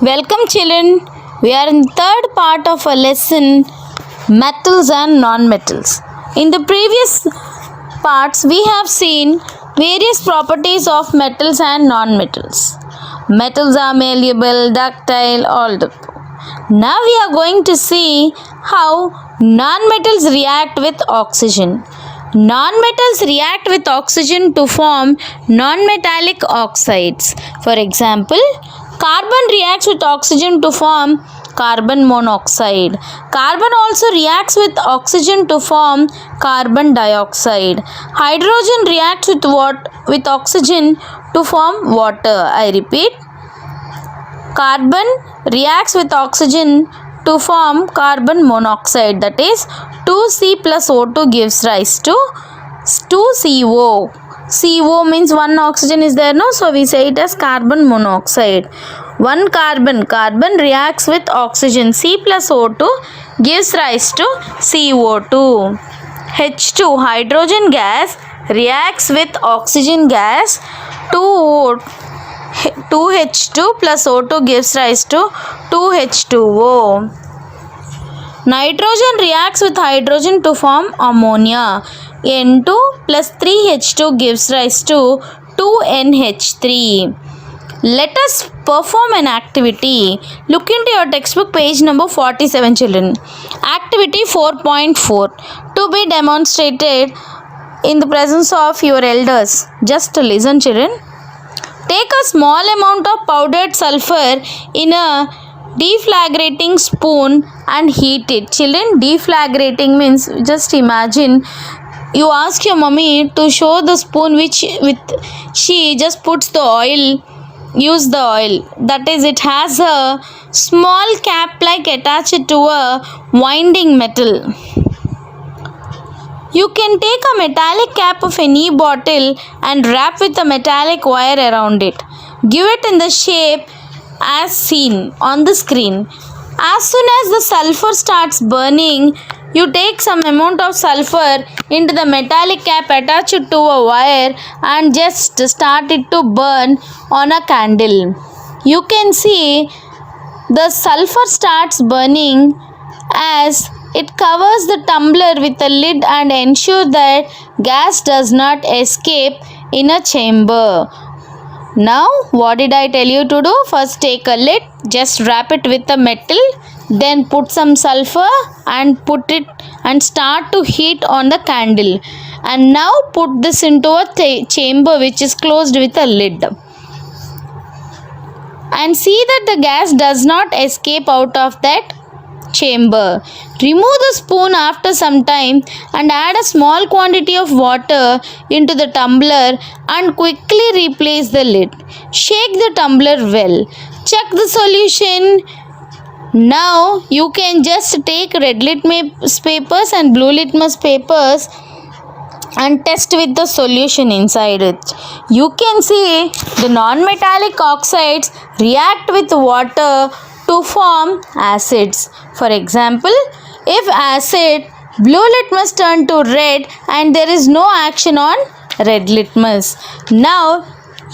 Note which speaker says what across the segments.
Speaker 1: Welcome children. We are in third part of our lesson metals and non-metals. In the previous parts we have seen various properties of metals and non-metals. Metals are malleable, ductile, all the. Now we are going to see how non-metals react with oxygen. Non-metals react with oxygen to form non-metallic oxides. For example, carbon reacts with oxygen to form carbon monoxide. Carbon also reacts with oxygen to form carbon dioxide. Hydrogen reacts with oxygen to form water. I repeat, carbon reacts with oxygen to form carbon monoxide, that is 2C plus O2 gives rise to 2CO. CO means one oxygen is there, no? So we say it as carbon monoxide. One carbon reacts with oxygen C plus O2 gives rise to CO2. H2 hydrogen gas reacts with oxygen gas 2H2 plus O2 gives rise to 2H2O. Nitrogen reacts with hydrogen to form ammonia. N2 plus 3H2 gives rise to 2NH3. Let us perform an activity. Look into your textbook page number 47, children. Activity 4.4 to be demonstrated in the presence of your elders. Just listen, children. Take a small amount of powdered sulfur in a deflagrating spoon and heat it. Children, deflagrating means, just imagine, you ask your mummy to show the spoon she just puts the oil, use the oil. That is, it has a small cap like attached to a winding metal. You can take a metallic cap of any bottle and wrap with a metallic wire around it. Give it in the shape as seen on the screen. As soon as the sulfur starts burning, you take some amount of sulfur into the metallic cap attached to a wire and just start it to burn on a candle. You can see the sulfur starts burning as it covers the tumbler with a lid and ensure that gas does not escape in a chamber. Now, what did I tell you to do? First take a lid, just wrap it with a metal, then put some sulfur and put it and start to heat on the candle. And now put this into a chamber which is closed with a lid. And see that the gas does not escape out of that chamber. Remove the spoon after some time and add a small quantity of water into the tumbler and quickly replace the lid. Shake the tumbler well. Check the solution. Now you can just take red litmus papers and blue litmus papers and test with the solution inside it. You can see the non-metallic oxides react with water to form acids. For example, if acid, blue litmus turn to red and there is no action on red litmus. Now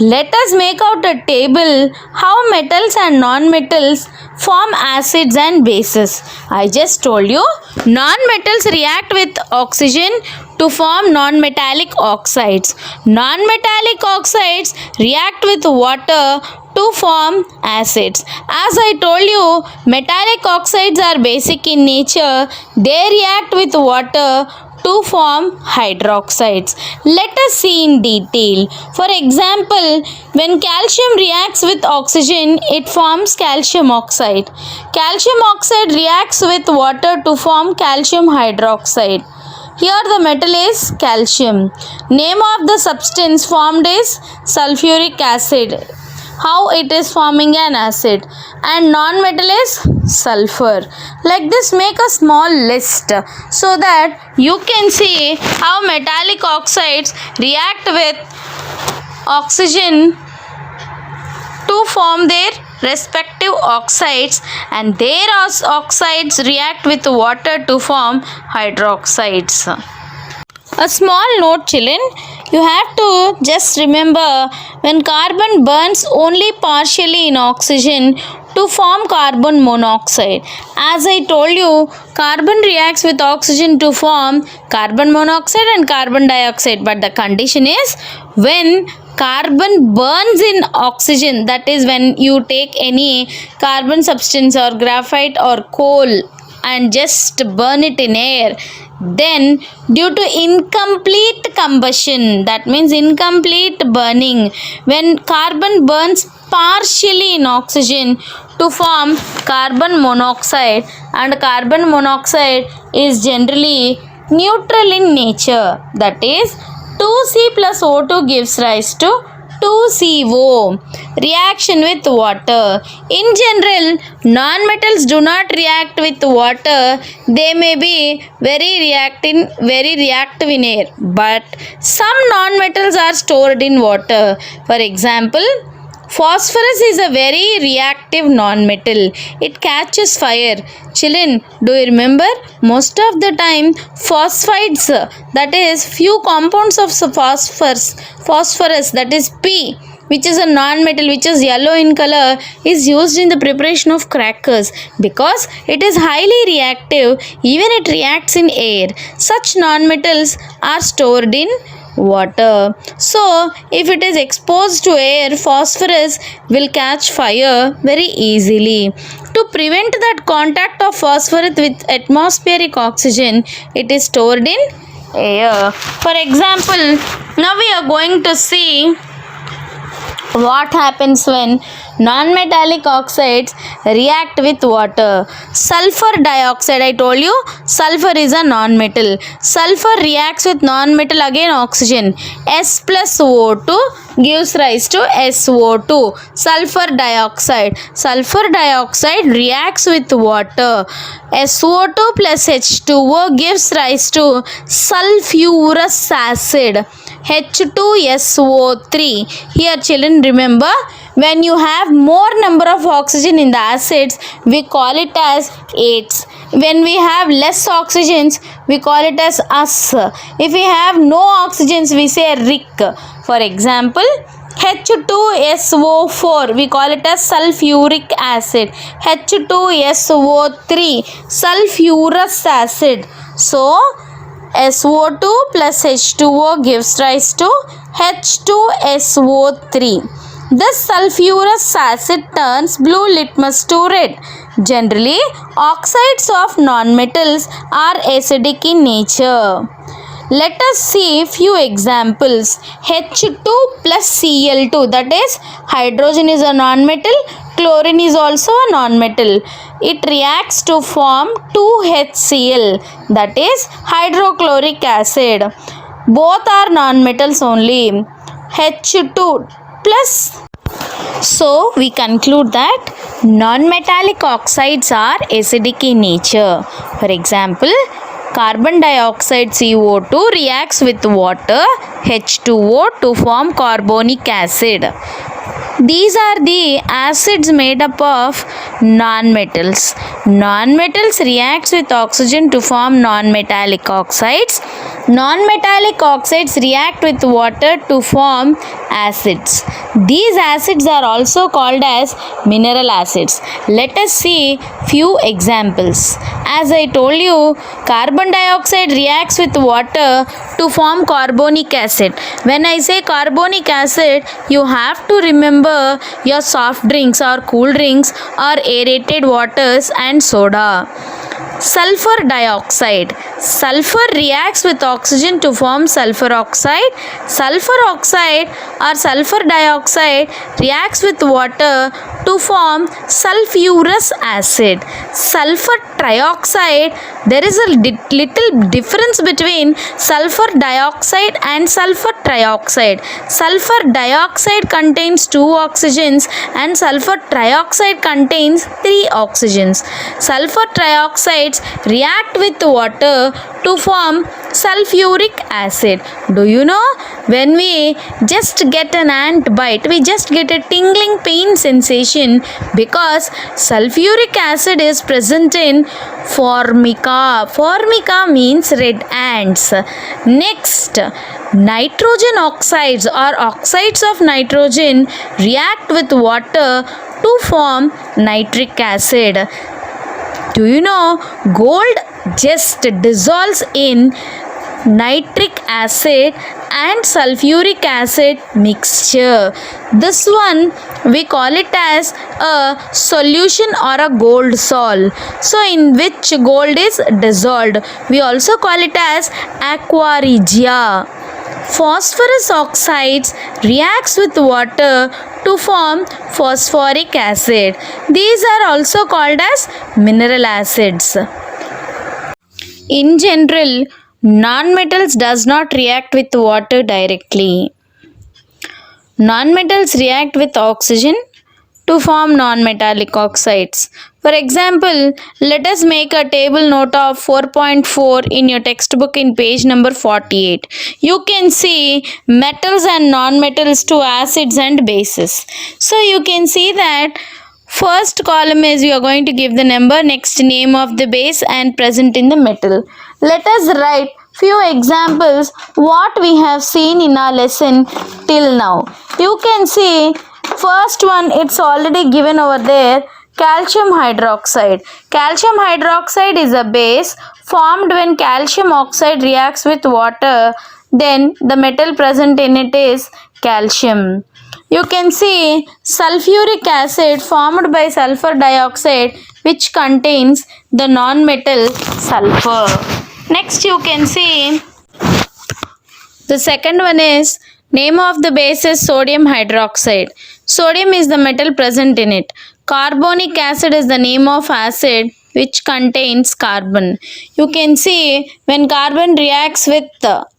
Speaker 1: let us make out a table how metals and non-metals form acids and bases. I just told you, non-metals react with oxygen to form non-metallic oxides. Non-metallic oxides react with water to form acids. As I told you, metallic oxides are basic in nature. They react with water to form hydroxides. Let us see in detail. For example, when calcium reacts with oxygen, it forms calcium oxide. Calcium oxide reacts with water to form calcium hydroxide. Here the metal is calcium. Name of the substance formed is sulfuric acid. How it is forming an acid. And non-metal is sulfur. Like this, make a small list so that you can see how metallic oxides react with oxygen to form their respective oxides, and their oxides react with water to form hydroxides. A small note, children, you have to just remember, when carbon burns only partially in oxygen, to to form carbon monoxide. As I told you, carbon reacts with oxygen to form carbon monoxide and carbon dioxide, but the condition is when carbon burns in oxygen, that is when you take any carbon substance or graphite or coal and just burn it in air, then due to incomplete combustion, that means incomplete burning, when carbon burns partially in oxygen to form carbon monoxide, and carbon monoxide is generally neutral in nature, that is 2C plus O2 gives rise to 2CO. Reaction with water. In general, non-metals do not react with water. They may be very reactive in air, but some non-metals are stored in water. For example, phosphorus is a very reactive non-metal. It catches fire. Children, do you remember? Most of the time, phosphides, that is few compounds of phosphorus, that is P, which is a non-metal, which is yellow in color, is used in the preparation of crackers because it is highly reactive. Even it reacts in air. Such non-metals are stored in water. So, if it is exposed to air, phosphorus will catch fire very easily. To prevent that contact of phosphorus with atmospheric oxygen, it is stored in air. For example, now we are going to see what happens when non-metallic oxides react with water. Sulfur dioxide, I told you, sulfur is a non-metal. Sulfur reacts with non-metal, again oxygen. S plus O2 gives rise to SO2, sulfur dioxide. Sulfur dioxide reacts with water. SO2 plus H2O gives rise to sulfurous acid, H2SO3. Here children, remember, when you have more number of oxygen in the acids, we call it as ates. When we have less oxygens, we call it as us. If we have no oxygens, we say ric. For example, H2SO4, we call it as sulfuric acid. H2SO3, sulfurous acid. So, SO2 plus H2O gives rise to H2SO3. This sulfurous acid turns blue litmus to red. Generally, oxides of nonmetals are acidic in nature. Let us see few examples. H2 plus Cl2, that is hydrogen is a nonmetal, chlorine is also a nonmetal. It reacts to form 2HCl, that is hydrochloric acid. Both are nonmetals only. H2 plus. So we conclude that non-metallic oxides are acidic in nature. For example, carbon dioxide CO2 reacts with water H2O to form carbonic acid. These are the acids made up of non-metals. Non-metals reacts with oxygen to form non-metallic oxides. Non-metallic oxides react with water to form acids. These acids are also called as mineral acids. Let us see few examples. As I told you, carbon dioxide reacts with water to form carbonic acid. When I say carbonic acid, you have to remember your soft drinks or cool drinks or aerated waters and soda. Sulfur dioxide. Sulfur reacts with oxygen to form sulfur oxide. Sulfur oxide or sulfur dioxide reacts with water to form sulfurous acid. Sulfur trioxide, there is a little difference between sulfur dioxide and sulfur trioxide. Sulfur dioxide contains 2 oxygens and sulfur trioxide contains 3 oxygens. Sulfur trioxides react with water to form sulfuric acid. Do you know, when we just get an ant bite, we just get a tingling pain sensation because sulfuric acid is present in formica. Formica means red ants. Next, nitrogen oxides or oxides of nitrogen react with water to form nitric acid. Do you know gold just dissolves in nitric acid and sulfuric acid mixture? This one we call it as a solution or a gold sol. So in which gold is dissolved. We also call it as aqua regia. Phosphorus oxides reacts with water to form phosphoric acid. These are also called as mineral acids. In general, nonmetals does not react with water directly. Nonmetals react with oxygen to form nonmetallic oxides. For example, let us make a table note of 4.4 in your textbook in page number 48. You can see metals and nonmetals to acids and bases. So you can see that first column is you are going to give the number, next name of the base and present in the metal. Let us write few examples what we have seen in our lesson till now. You can see first one, it's already given over there, calcium hydroxide. Calcium hydroxide is a base formed when calcium oxide reacts with water, then the metal present in it is calcium. You can see sulfuric acid formed by sulfur dioxide which contains the non-metal sulfur. Next you can see the second one is name of the base is sodium hydroxide. Sodium is the metal present in it. Carbonic acid is the name of acid which contains carbon. You can see when carbon reacts with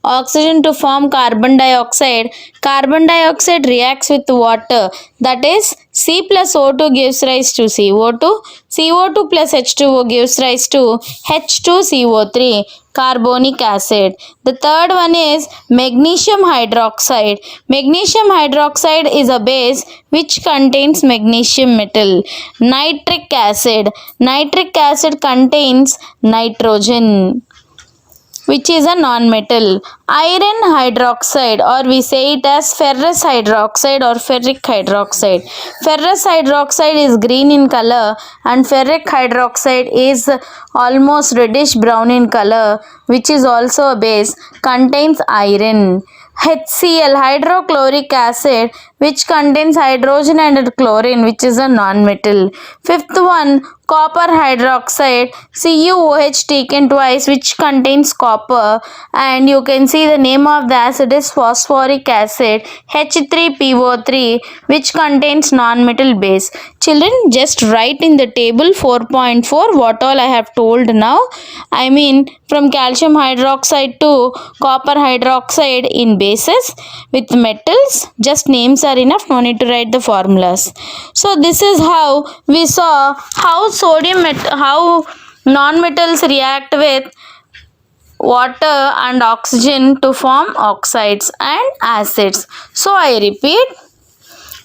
Speaker 1: oxygen to form carbon dioxide reacts with water, that is C plus O2 gives rise to CO2, CO2 plus H2O gives rise to H2CO3, carbonic acid. The third one is magnesium hydroxide. Magnesium hydroxide is a base which contains magnesium metal. Nitric acid. Nitric acid contains nitrogen, which is a non-metal. Iron hydroxide, or we say it as ferrous hydroxide or ferric hydroxide. Ferrous hydroxide is green in color and ferric hydroxide is almost reddish brown in color, which is also a base, contains iron. HCl, hydrochloric acid, which contains hydrogen and chlorine, which is a non-metal. Fifth one, copper hydroxide, CuOH taken twice, which contains copper, and you can see the name of the acid is phosphoric acid, H3PO3, which contains non-metal base. Children, just write in the table 4.4 what all I have told now. I mean from calcium hydroxide to copper hydroxide in bases with metals. Just names are enough, no need to write the formulas. So this is how we saw how how non-metals react with water and oxygen to form oxides and acids. So I repeat,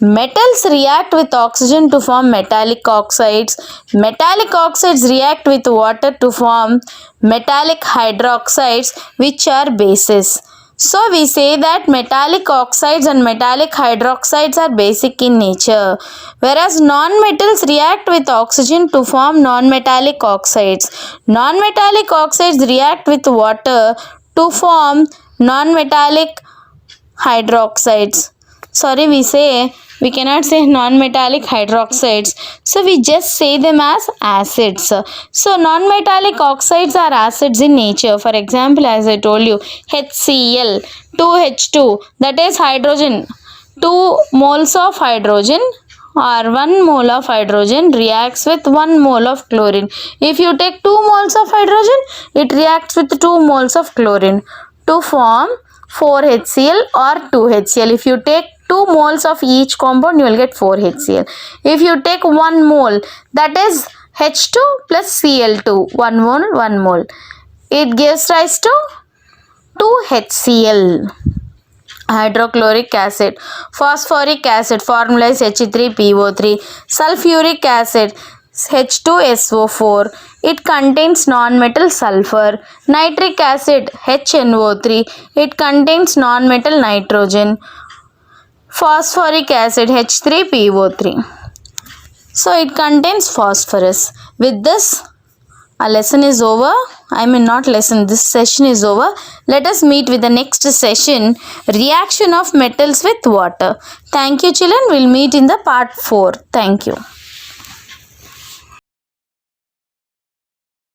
Speaker 1: metals react with oxygen to form metallic oxides. Metallic oxides react with water to form metallic hydroxides, which are bases. So we say that metallic oxides and metallic hydroxides are basic in nature, whereas non-metals react with oxygen to form non-metallic oxides. Non-metallic oxides react with water to form non-metallic hydroxides. Sorry, we cannot say non-metallic hydroxides. So we just say them as acids. So non-metallic oxides are acids in nature. For example, as I told you, HCl, 2H2, that is hydrogen. 2 moles of hydrogen or 1 mole of hydrogen reacts with 1 mole of chlorine. If you take 2 moles of hydrogen, it reacts with 2 moles of chlorine to form 4HCl or 2HCl. If you take 2 moles of each compound, you will get 4HCl. If you take 1 mole, that is H2 plus Cl2, 1 mole, 1 mole. It gives rise to 2HCl. Hydrochloric acid. Phosphoric acid, formula is H3PO3. Sulfuric acid, H2SO4. It contains non-metal sulfur. Nitric acid, HNO3. It contains non-metal nitrogen. Phosphoric acid, H3PO3. So it contains phosphorus. With this, our lesson is over. Not lesson, this session is over. Let us meet with the next session, reaction of metals with water. Thank you children. We'll meet in the part 4. Thank you.